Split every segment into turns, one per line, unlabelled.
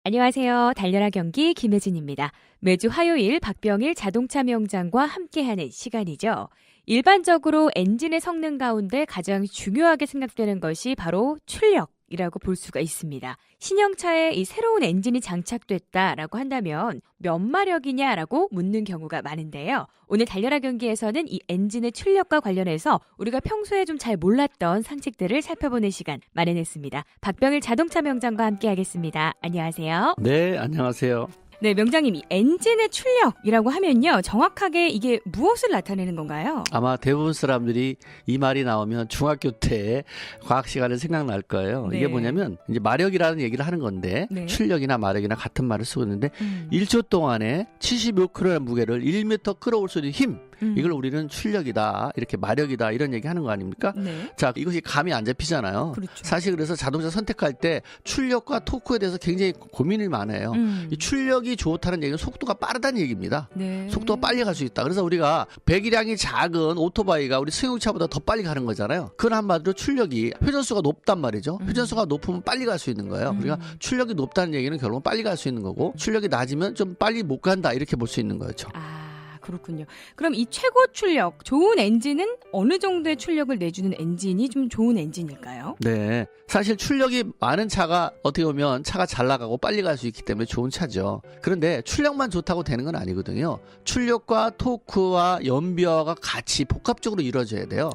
안녕하세요. 달려라 경기 김혜진입니다. 매주 화요일 박병일 자동차 명장과 함께하는 시간이죠. 일반적으로 엔진의 성능 가운데 가장 중요하게 생각되는 것이 바로 출력이라고 볼 수가 있습니다. 신형차에 이 새로운 엔진이 장착됐다라고 한다면 몇 마력이냐라고 묻는 경우가 많은데요. 오늘 달려라 경기에서는 이 엔진의 출력과 관련해서 우리가 평소에 좀 잘 몰랐던 상식들을 살펴보는 시간 마련했습니다. 박병일 자동차 명장과 함께하겠습니다. 안녕하세요.
네, 안녕하세요.
네, 명장님, 이 엔진의 출력이라고 하면요. 정확하게 이게 무엇을 나타내는 건가요?
아마 대부분 사람들이 이 말이 나오면 중학교 때 과학 시간에 생각날 거예요.
네.
이게 뭐냐면 이제 마력이라는 얘기를 하는 건데
네.
출력이나 마력이나 같은 말을 쓰고 있는데 1초 동안에 75kg의 무게를 1m 끌어올 수 있는 힘, 이걸 우리는 출력이다, 이렇게 마력이다 이런 얘기 하는 거 아닙니까?
네.
자, 이것이 감이 안 잡히잖아요.
그렇죠.
사실 그래서 자동차 선택할 때 출력과 토크에 대해서 굉장히 고민이 많아요. 이 출력이 좋다는 얘기는 속도가 빠르다는 얘기입니다.
네.
속도가 빨리 갈 수 있다. 그래서 우리가 배기량이 작은 오토바이가 우리 승용차보다 더 빨리 가는 거잖아요. 그건 한마디로 출력이 회전수가 높단 말이죠. 회전수가 높으면 빨리 갈 수 있는 거예요. 그러니까 출력이 높다는 얘기는 결국은 빨리 갈 수 있는 거고, 출력이 낮으면 좀 빨리 못 간다, 이렇게 볼 수 있는 거죠.
그렇군요. 그럼 이 최고 출력, 좋은 엔진은 어느 정도의 출력을 내주는 엔진이 좀 좋은 엔진일까요?
네. 사실 출력이 많은 차가 어떻게 보면 차가 잘 나가고 빨리 갈 수 있기 때문에 좋은 차죠. 그런데 출력만 좋다고 되는 건 아니거든요. 출력과 토크와 연비화가 같이 복합적으로 이루어져야 돼요.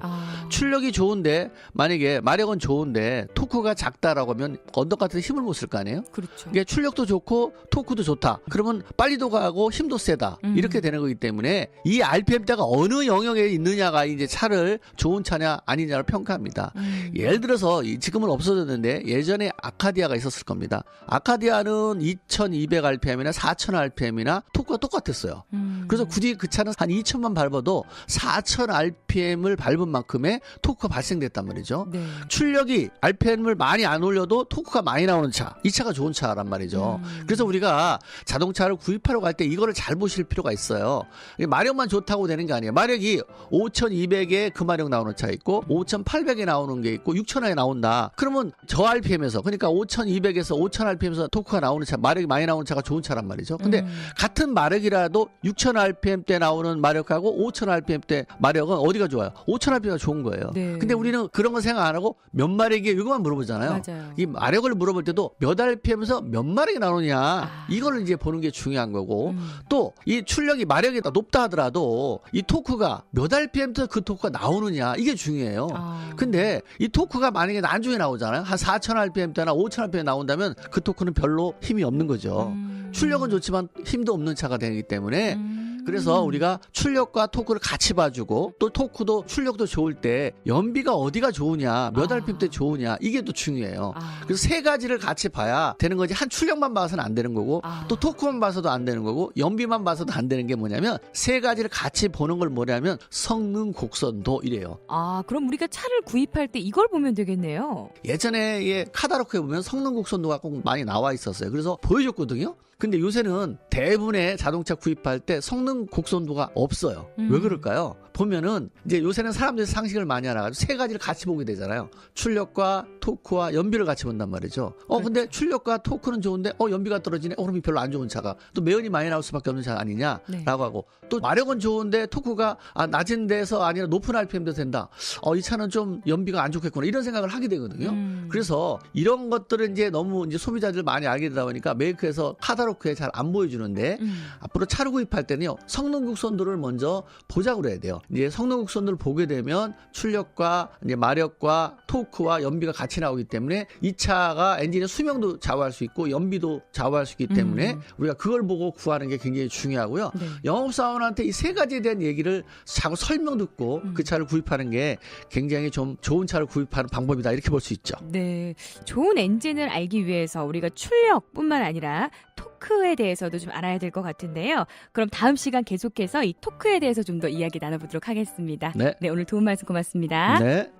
출력이 좋은데, 만약에 마력은 좋은데 토크가 작다라고 하면 언덕 같은 데 힘을 못 쓸 거 아니에요?
그렇죠.
이게 출력도 좋고 토크도 좋다. 그러면 빨리도 가고 힘도 세다. 이렇게 되는 거기 때문에 이 RPM대가 어느 영역에 있느냐가 이제 차를 좋은 차냐 아니냐를 평가합니다. 예를 들어서 지금은 없어졌는데 예전에 아카디아가 있었을 겁니다. 아카디아는 2200rpm이나 4000rpm이나 토크가 똑같았어요. 그래서 굳이 그 차는 한 2000만 밟아도 4000rpm을 밟은 만큼의 토크가 발생됐단 말이죠.
네.
출력이 RPM을 많이 안 올려도 토크가 많이 나오는 차, 이 차가 좋은 차란 말이죠. 그래서 우리가 자동차를 구입하러 갈 때 이거를 잘 보실 필요가 있어요. 마력만 좋다고 되는 게 아니에요. 마력이 5200에 그 마력 나오는 차 있고 5800에 나오는 게 있고 6000에 나온다. 그러면 저 RPM에서, 그러니까 5200에서 5000rpm에서 토크가 나오는 차, 마력이 많이 나오는 차가 좋은 차란 말이죠. 근데 같은 마력이라도 6000rpm 때 나오는 마력하고 5000rpm 때 마력은 어디가 좋아요? 5000rpm가 좋은 거예요.
네.
근데 우리는 그런 거 생각 안 하고 몇 마력이에요? 이거만 물어보잖아요.
맞아요.
이 마력을 물어볼 때도 몇 RPM에서 몇 마력이 나오느냐, 이걸 이제 보는 게 중요한 거고, 또 이 출력이 마력이 높다 하더라도 이 토크가 몇 RPM부터 그 토크가 나오느냐, 이게 중요해요. 근데 이 토크가 만약에 나중에 나오잖아요. 한 4000rpm 때나 5000rpm 나온다면 그 토크는 별로 힘이 없는 거죠. 출력은 좋지만 힘도 없는 차가 되기 때문에, 그래서 우리가 출력과 토크를 같이 봐주고, 또 토크도 출력도 좋을 때 연비가 어디가 좋으냐, 몇 RPM 때 좋으냐, 이게 또 중요해요. 그래서 세 가지를 같이 봐야 되는 거지, 한 출력만 봐서는 안 되는 거고, 또 토크만 봐서도 안 되는 거고, 연비만 봐서도 안 되는 게 뭐냐면, 세 가지를 같이 보는 걸 뭐냐면 성능 곡선도 이래요.
그럼 우리가 차를 구입할 때 이걸 보면 되겠네요.
예전에 카다로크에 보면 성능 곡선도가 꼭 많이 나와 있었어요. 그래서 보여줬거든요. 근데 요새는 대부분의 자동차 구입할 때 성능 곡선도가 없어요. 왜 그럴까요? 보면은 이제 요새는 사람들이 상식을 많이 알아가지고 세 가지를 같이 보게 되잖아요. 출력과 토크와 연비를 같이 본단 말이죠. 근데 출력과 토크는 좋은데 연비가 떨어지네. 그럼 별로 안 좋은 차가, 또 매연이 많이 나올 수밖에 없는 차 아니냐라고 하고, 또 마력은 좋은데 토크가 낮은 데서 아니라 높은 RPM도 된다. 이 차는 좀 연비가 안 좋겠구나, 이런 생각을 하게 되거든요. 그래서 이런 것들은 이제 너무 이제 소비자들 많이 알게 되다 보니까 메이커에서 카다로크에 잘 안 보여주는데, 앞으로 차를 구입할 때는요, 성능 곡선도를 먼저 보자고 그래야 돼요. 이제 성능 곡선도를 보게 되면 출력과 이제 마력과 토크와 연비가 같이 나오기 때문에 이 차가 엔진의 수명도 좌우할 수 있고 연비도 좌우할 수 있기 때문에 우리가 그걸 보고 구하는 게 굉장히 중요하고요.
네.
영업사원한테 이 세 가지에 대한 얘기를 자꾸 설명 듣고 그 차를 구입하는 게 굉장히 좀 좋은 차를 구입하는 방법이다, 이렇게 볼 수 있죠.
네, 좋은 엔진을 알기 위해서 우리가 출력뿐만 아니라 토크에 대해서도 좀 알아야 될 것 같은데요. 그럼 다음 시간 계속해서 이 토크에 대해서 좀 더 이야기 나눠보도록 하겠습니다.
네.
오늘 도움 말씀 고맙습니다.
네.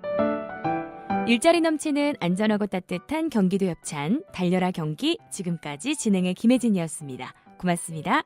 일자리 넘치는 안전하고 따뜻한 경기도 협찬 달려라 경기, 지금까지 진행의 김혜진이었습니다. 고맙습니다.